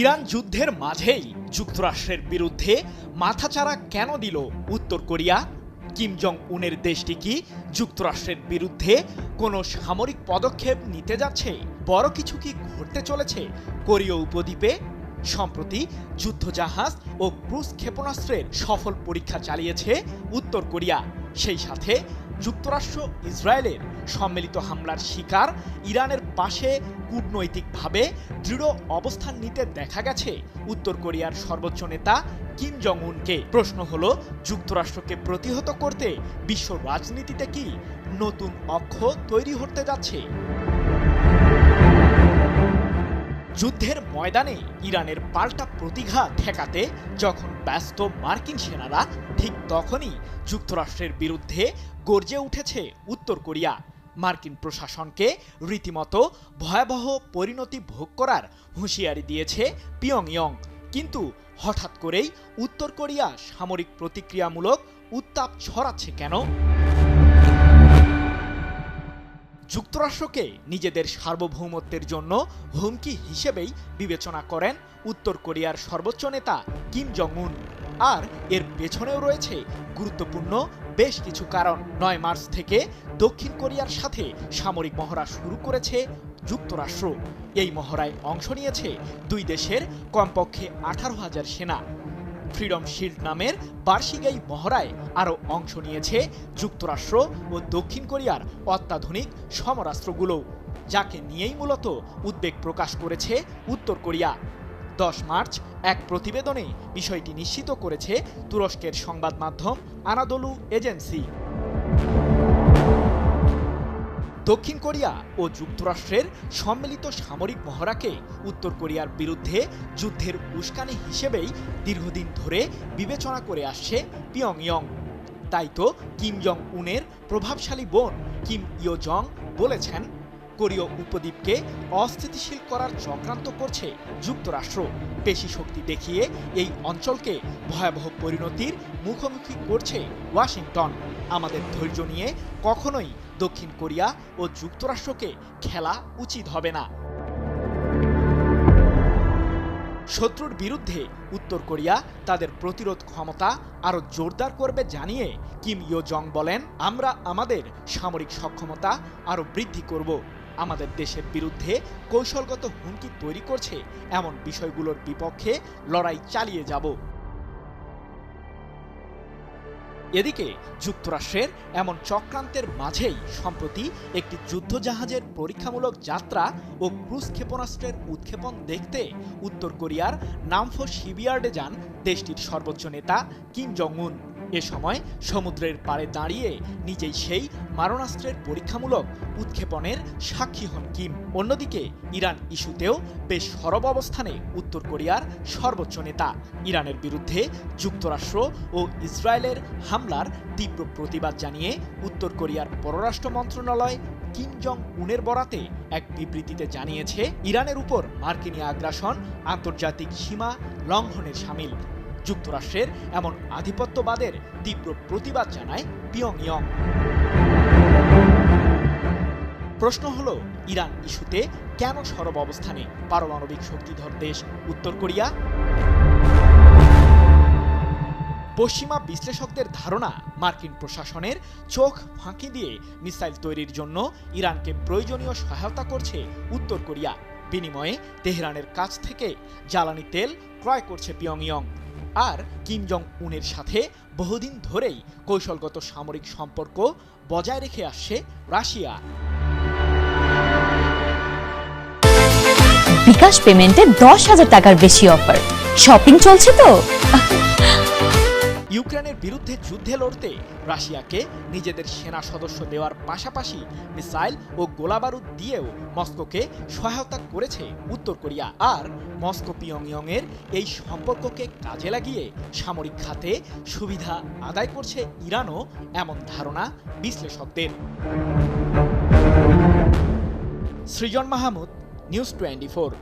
Iran যুদ্ধের মাঝেই যুক্তরাষ্ট্রের বিরুদ্ধে মাথাচাড়া কেন দিল উত্তর কোরিয়া? কিম জং উনের দেশটি কি যুক্তরাষ্ট্রের বিরুদ্ধে কোনো সামরিক পদক্ষেপ নিতে যাচ্ছে? বড় কিছু কি ঘটতে চলেছে কোরীয় উপদ্বীপে? সম্প্রতি যুদ্ধজাহাজ ও ক্রুজ ক্ষেপণাস্ত্রের সফল পরীক্ষা চালিয়েছে উত্তর কোরিয়া। সেই সাথে যুক্তরাষ্ট্র ইসরায়েলের সম্মিলিত হামলার শিকার ইরানের পাশে কূটনৈতিকভাবে দৃঢ় অবস্থান নিতে দেখা গেছে উত্তর কোরিয়ার সর্বোচ্চ নেতা কিম জং উনকে। প্রশ্ন হলো, যুক্তরাষ্ট্রকে প্রতিহত করতে বিশ্ব রাজনীতিতে কি নতুন অক্ষ তৈরি হতে যাচ্ছে? যুদ্ধের ময়দানে ইরানের পাল্টা প্রতিঘাত ঠেকাতে যখন ব্যস্ত মার্কিন সেনারা, ঠিক তখনই যুক্তরাষ্ট্রের বিরুদ্ধে গর্জে উঠেছে উত্তর কোরিয়া। মার্কিন প্রশাসনকে রীতিমতো ভয়াবহ পরিণতি ভোগ করার হুঁশিয়ারি দিয়েছে পিয়ংইয়ং। কিন্তু হঠাৎ করেই উত্তর কোরিয়া সামরিক প্রতিক্রিয়ামূলক উত্তাপ ছড়াচ্ছে কেন? যুক্তরাষ্ট্রকে নিজেদের সার্বভৌমত্বের জন্য হুমকি হিসেবেই বিবেচনা করেন উত্তর কোরিয়ার সর্বোচ্চ নেতা কিম জং উন। আর এর পেছনেও রয়েছে গুরুত্বপূর্ণ বেশ কিছু কারণ। ৯ মার্চ থেকে দক্ষিণ কোরিয়ার সাথে সামরিক মহড়া শুরু করেছে যুক্তরাষ্ট্র। এই মহড়ায় অংশ নিয়েছে দুই দেশের কমপক্ষে 18,000 সেনা। ফ্রিডম শিল্ড নামের বার্ষিক এই মহড়ায় আরও অংশ নিয়েছে যুক্তরাষ্ট্র ও দক্ষিণ কোরিয়ার অত্যাধুনিক সমরাস্ত্রগুলো, যাকে নিয়েই মূলত উদ্বেগ প্রকাশ করেছে উত্তর কোরিয়া। 10 মার্চ এক প্রতিবেদনে বিষয়টি নিশ্চিত করেছে তুরস্কের সংবাদ মাধ্যম আনাদোলু এজেন্সি। দক্ষিণ কোরিয়া ও যুক্তরাষ্ট্রের সম্মিলিত সামরিক মহড়াকে উত্তর কোরিয়ার বিরুদ্ধে যুদ্ধের উস্কানি হিসেবেই দীর্ঘদিন ধরে বিবেচনা করে আসছে পিয়ংইয়ং। তাই তো কিম জং উনের প্রভাবশালী বোন কিম ইয়ো জং বলেছেন, কোরীয় উপদ্বীপকে অস্থিতিশীল করার চক্রান্ত করছে যুক্তরাষ্ট্র। পেশি শক্তি দেখিয়ে এই অঞ্চলকে ভয়াবহ পরিণতির মুখোমুখি করছে ওয়াশিংটন। আমাদের ধৈর্য নিয়ে কখনোই দক্ষিণ কোরিয়া ও যুক্তরাষ্ট্রকে খেলা উচিত হবে না। শত্রুর বিরুদ্ধে উত্তর কোরিয়া তাদের প্রতিরোধ ক্ষমতা আরও জোরদার করবে জানিয়ে কিম ইয়ো জং বলেন, আমরা আমাদের সামরিক সক্ষমতা আরও বৃদ্ধি করব। আমাদের দেশের বিরুদ্ধে কৌশলগত হুমকি তৈরি করছে এমন বিষয়গুলোর বিপক্ষে লড়াই চালিয়ে যাব। এদিকে যুক্তরাষ্ট্রের এমন চক্রান্তের মাঝেই সম্প্রতি একটি যুদ্ধজাহাজের পরীক্ষামূলক যাত্রা ও ক্রুজ ক্ষেপণাস্ত্রের উৎক্ষেপণ দেখতে উত্তর কোরিয়ার নামফো শিপইয়ার্ডে যান দেশটির সর্বোচ্চ নেতা কিম জং উন। এ সময় সমুদ্রের পাড়ে দাঁড়িয়ে নিজেই সেই মারণাস্ত্রের পরীক্ষামূলক উৎক্ষেপণের সাক্ষী হন কিম। অন্যদিকে ইরান ইস্যুতেও বেশ সরব অবস্থানে উত্তর কোরিয়ার সর্বোচ্চ নেতা। ইরানের বিরুদ্ধে যুক্তরাষ্ট্র ও ইসরায়েলের হামলার তীব্র প্রতিবাদ জানিয়ে উত্তর কোরিয়ার পররাষ্ট্র মন্ত্রণালয় কিম জং উনের বরাতে এক বিবৃতিতে জানিয়েছে, ইরানের উপর মার্কিন আগ্রাসন আন্তর্জাতিক সীমা লঙ্ঘনের শামিল। যুক্তরাষ্ট্রের এমন আধিপত্যবাদের তীব্র প্রতিবাদ জানায় পিয়ংইয়ং। প্রশ্ন হলো, ইরান ইস্যুতে কেন সরব অবস্থানে পারমাণবিক শক্তিধর দেশ উত্তর কোরিয়া? পশ্চিমা বিশ্লেষকদের ধারণা, মার্কিন প্রশাসনের চোখ ফাঁকি দিয়ে মিসাইল তৈরির জন্য ইরানকে প্রয়োজনীয় সহায়তা করছে উত্তর কোরিয়া। বিনিময়ে তেহরানের কাছ থেকে জ্বালানি তেল ক্রয় করছে পিয়ংইয়ং। আর কিম জং উনের সাথে বহুদিন ধরেই কৌশলগত সামরিক সম্পর্ক বজায় রেখে আসছে রাশিয়া। বিকাশ পেমেন্টে 10,000 টাকার বেশি অফার। শপিং চলছে তো। ইউক্রেনের বিরুদ্ধে যুদ্ধে লড়তে রাশিয়াকে নিজেদের সেনা সদস্য দেওয়ার পাশাপাশি মিসাইল ও গোলাবারুদ দিয়েও মস্কোকে সহায়তা করেছে উত্তর কোরিয়া। আর মস্কো পিয়ংইয়ং এর এই সম্পর্ককে কাজে লাগিয়ে সামরিক খাতে সুবিধা আদায় করছে ইরানও, এমন ধারণা বিশ্লেষকদের। সৃজন মাহমুদ, নিউজ 24।